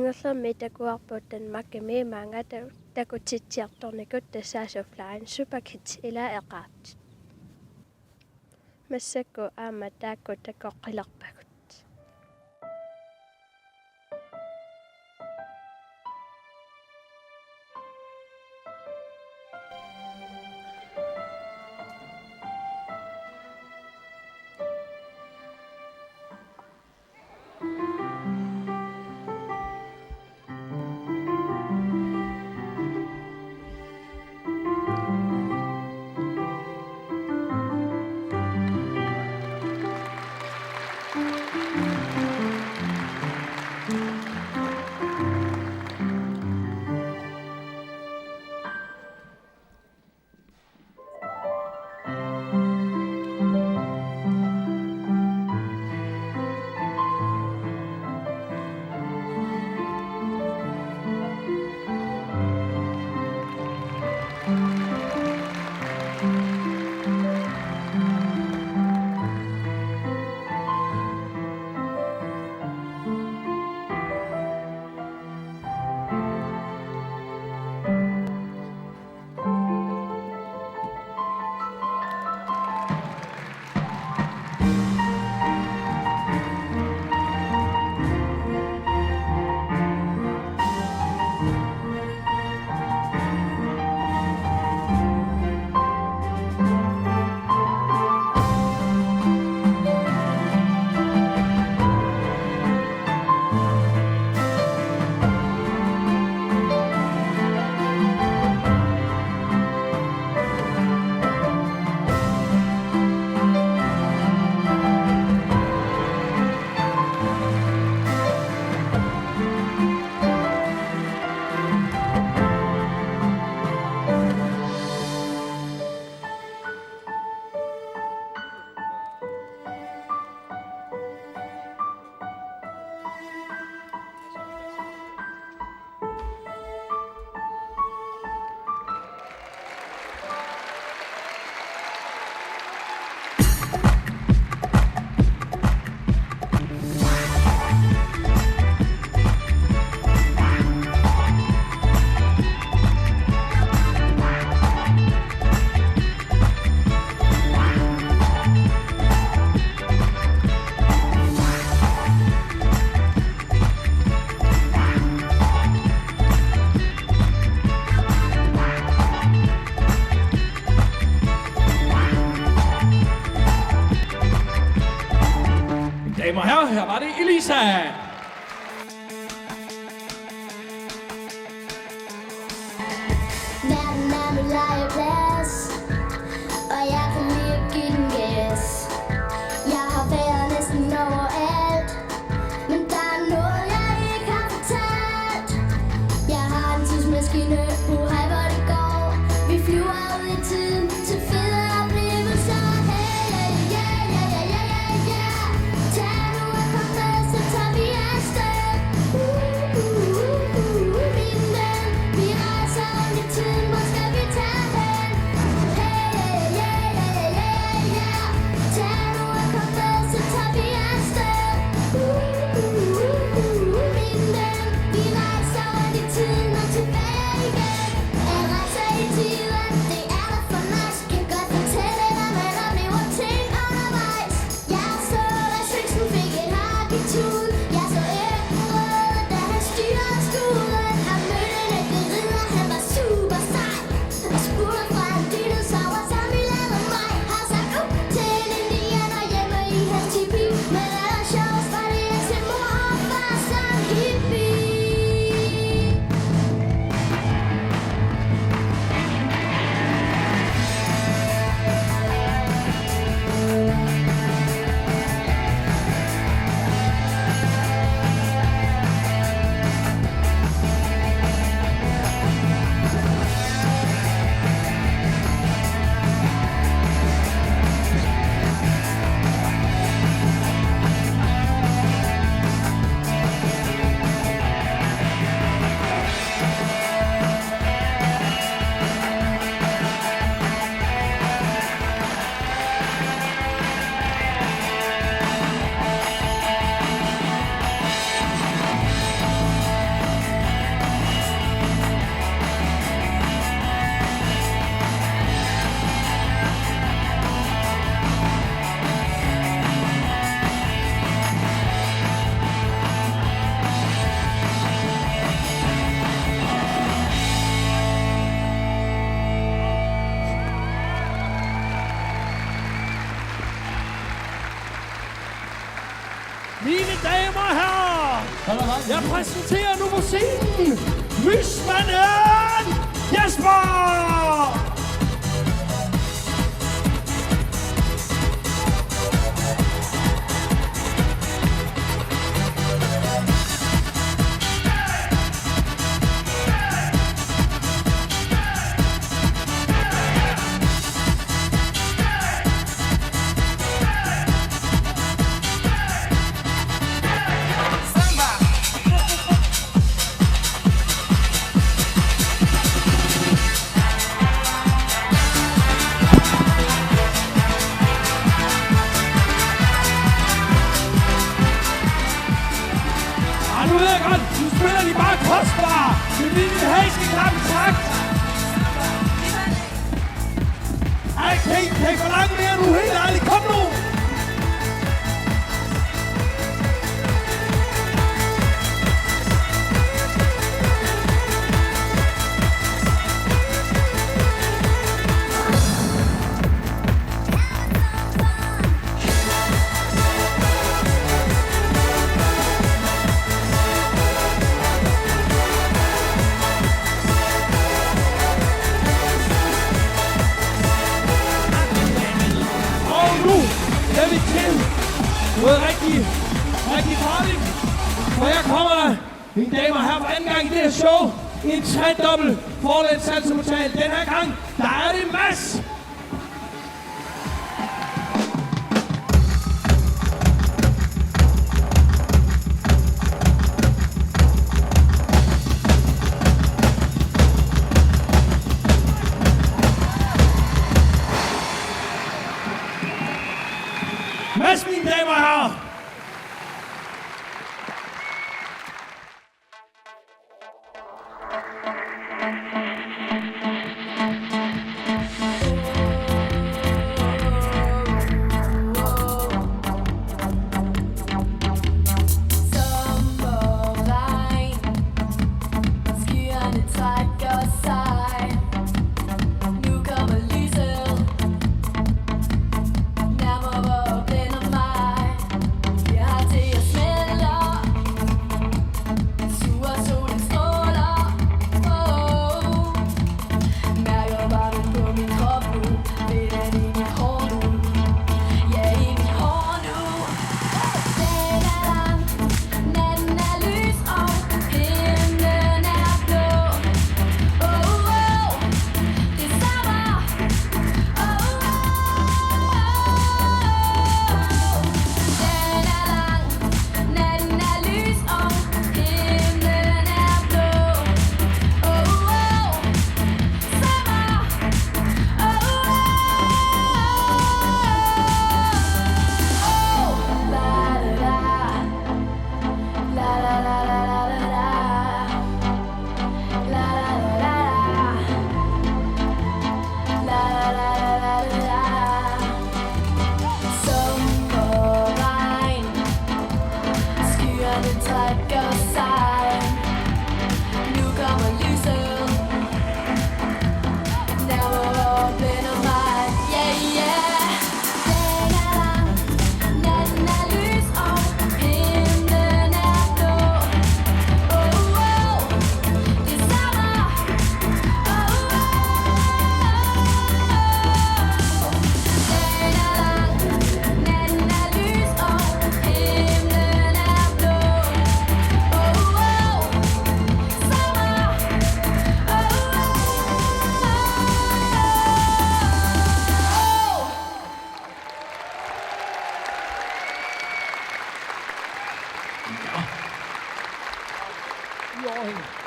Inussivimmi takuarput Danmarkimiik mange takutitsiartornikut tassaasufflain superkits Ilaa eqqaat. Massakku aama taakku takoqqilarpagut. Jeg præsenterer nu på scenen lysmanden Jesper! Kan for langt mere nu, helt ærligt. Kom nu! Noget rigtig farligt. For her kommer der, mine damer og herrer, for anden gang i det her show, en tredobbelt forlæns salgsomtale. Den her gang, der er det Mads. Mads, mine damer og herrer.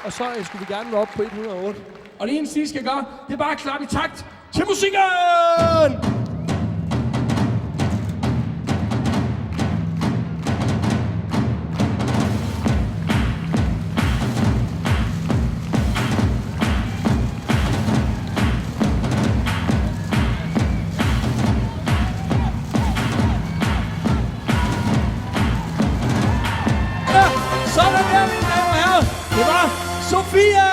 Og så skulle vi gerne være op på 108. Og det eneste, I skal gøre, det er bare at klappe i takt til musikken! Ja, sådan der, mine damer og herrer. Det var Sofie!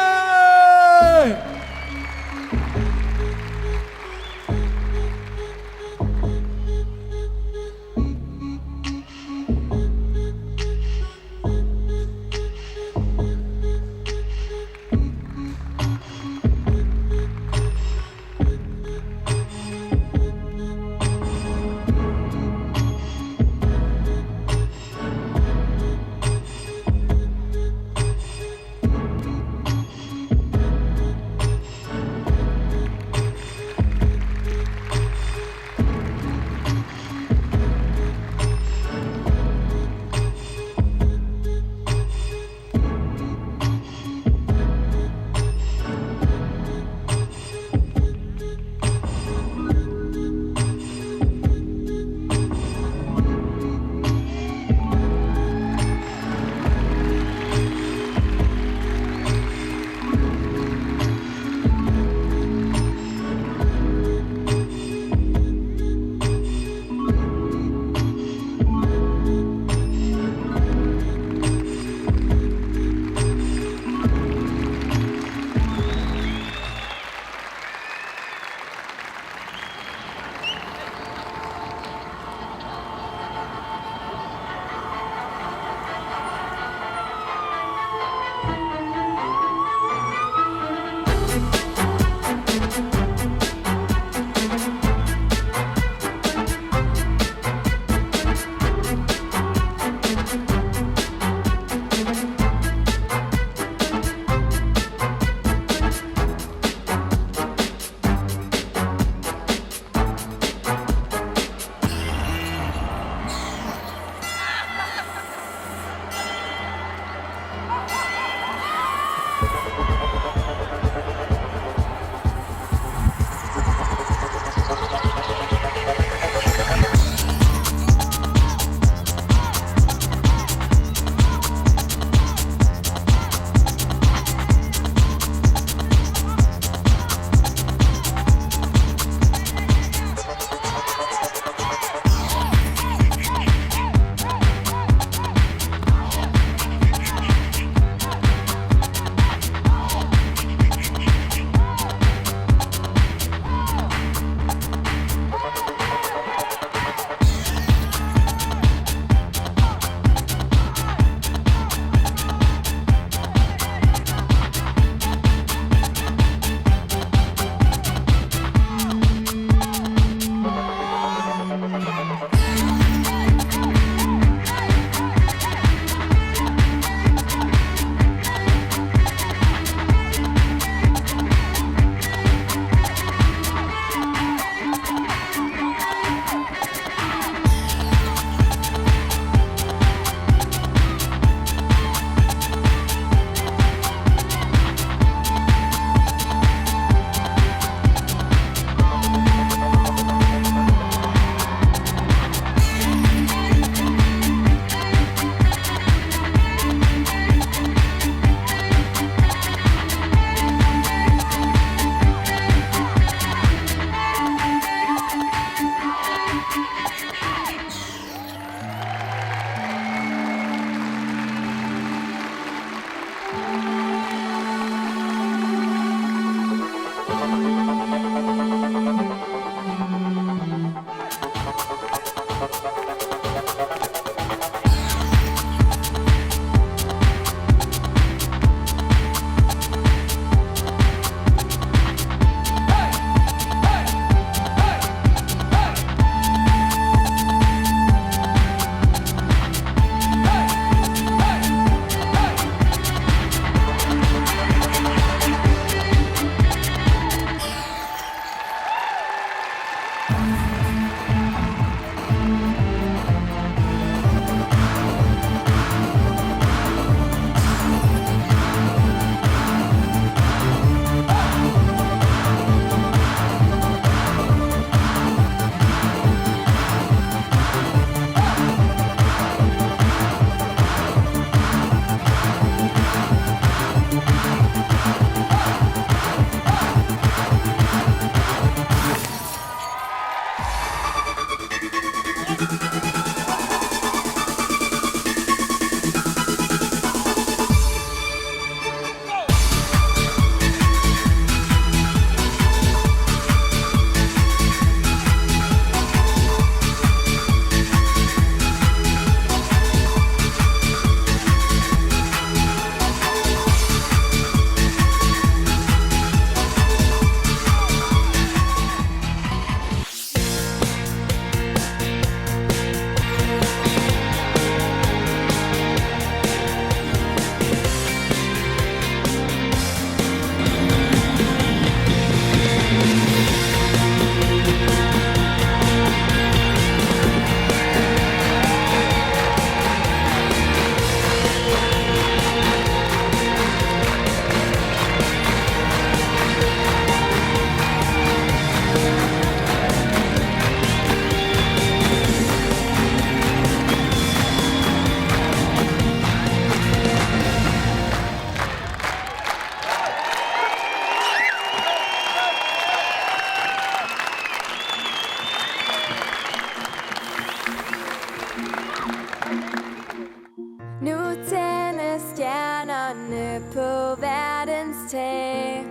oppe på verdens tag.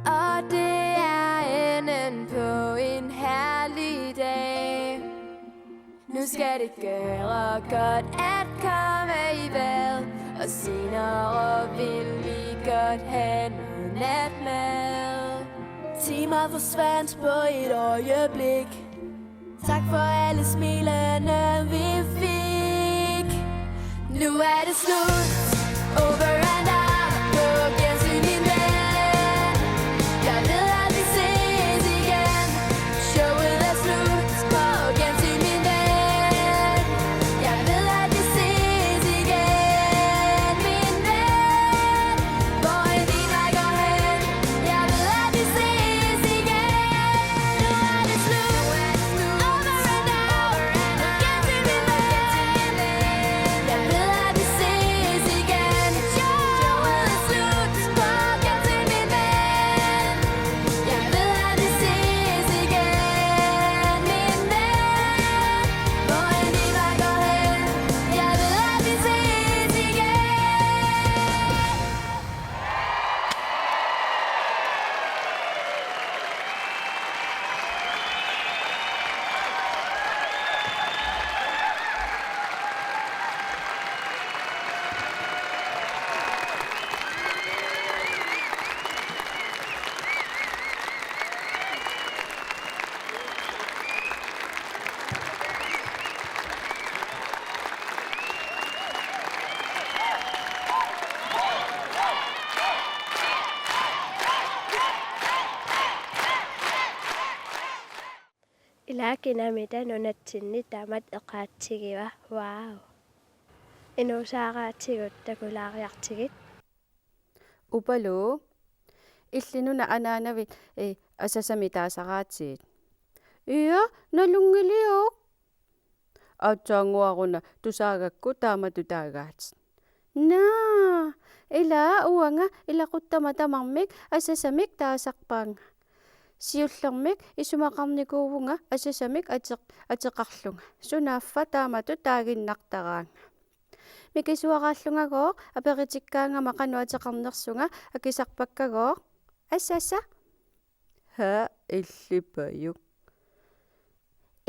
Og det er enden på en herlig dag. Nu skal det gøre godt at komme i bad, og senere vil vi godt have noget natmad. Timer forsvandt på et øjeblik. Tak for alle smilene vi fik. Nu er det slut. Over and out. På gensyn min ven. Jeg ved at vi ses igen. Showet er slut. På gensyn min ven. Jeg ved at vi ses igen. Min ven. Hvor end din vej går hen. Jeg ved at vi ses igen. Nu er det slut. Over and out. På gensyn min ven. Jeg ved at vi ses igen. Showet er slut. På gensyn min ven. Jeg ved at vi ses igen. Min ven. Hvor end din vej går hen. Jeg ved at vi ses igen. Ilaa kinamita nunatsinnut tamat eqaatsigiva. Wow. Inusaaqaatigut takulaariartigit. Upaluk illinuna anaanavit asasami taasaqaatsiit. Iya nalungiliuq. Autsaanguaruna tusaagakku taamatu taagaat. Naa Ilaa uanga ilaquttama tamarmik asasamik taasaqpaanga. Siullermik isumaqarnikuuvunga asasamik ateqarlunga. Sunaaffa taamatu taaginnartaraanga. Mikisuaqaallungagoo aperitikkaanga maqanu ateqarnersunga akisarpakkagoo assassa ha illipayuk.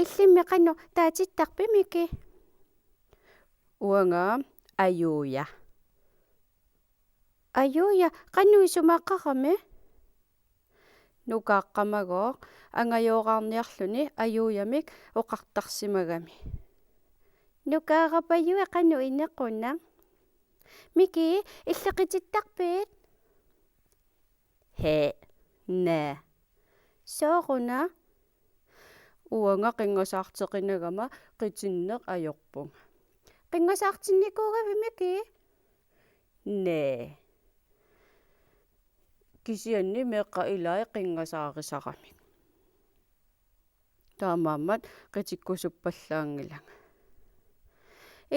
Illimmi qannu taatittarpimiki. Uanga ayuuya. Ayuuya qannu isumaqqarami. Nukaaqqamagoo angajooqarniarluni ayuuyamik oqartarsimagami. Nukaarapayua qannu innequnna. Miki illeqitittarpiit. He naa. Sooruna. Uanga qingasaarteqinagama qitinneq ajorpunga. Qingasaartinnikuugavi miki. Nee. Kisianni meeqqa Ilaa qingasaarisaqami. Taamammat qitikkusuppallaangilanga.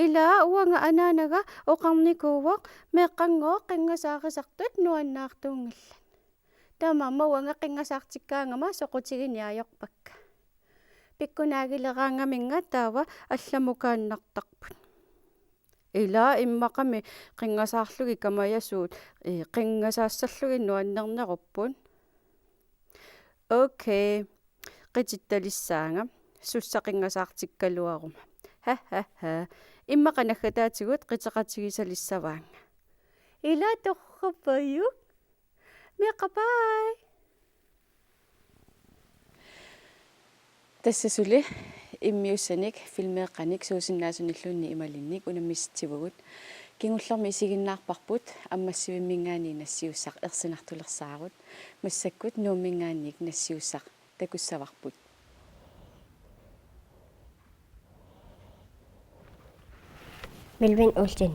Ilaa uanga anaanaga oqarnikuuvoq meeqqangoo qingasaarisartut nuannaartuungillan. Taamamma uanga qingasaartikkaangama soqutiginiajorpakka. Pikkunaagileraangaminga taava allamukaannartarput. Ilaa immaqami qingasaarlugi kamayasuut qingasaassarlugi nuannerneruppun. Okay. Qitittalissaanga sussaqingasaartikkaluaruma. Ha ha ha. Immaqanaggataatigut qiteqatigisalisavaanga. Ilaa torrapayuk. Meeqqapai. Tassasuli immiussanik filmeeqqamik suusinnaasunnillunni imalinnik unammisitsivugut kingullermi isiginnaarparput ammassivimmingaani nassiussaq ersinartulersaagut massakkut nuummingaannik nassiussaq takussavarput. Melvin Olsen.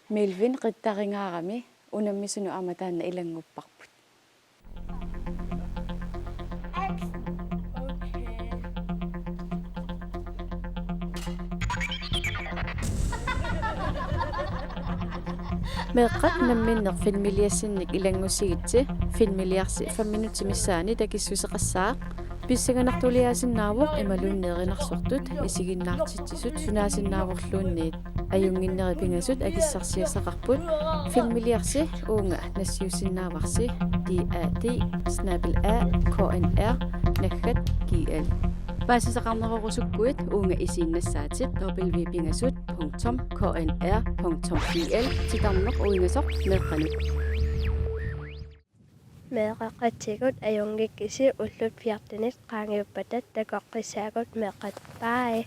Melvin qittaringaarami unammisunu amataanna ilangupparput. Meeqqat namminneq filmiliassinnik ilangussigitsi filmiliarsi 5 minuutimissaani takissuiseqassaaq pissaganartuliaasinnaavoq imalunneerinarsortut isiginnaartitsisut sunaasinnaavoqluunniit ajunginneri pingasut akissarsiasaqarput filmiliarsi uunga nassiusinnaavarsi DAD@knr.gl Baasisaqarnerorusukkuit uunga isiinnassaatit www.knr.gl titarneq uingasoq Meeqqanut. Meeqqaqqatsigut ajungikkisi ullut fiartinit qaangiuppatat takoqqissaagut meeqqat. Bye.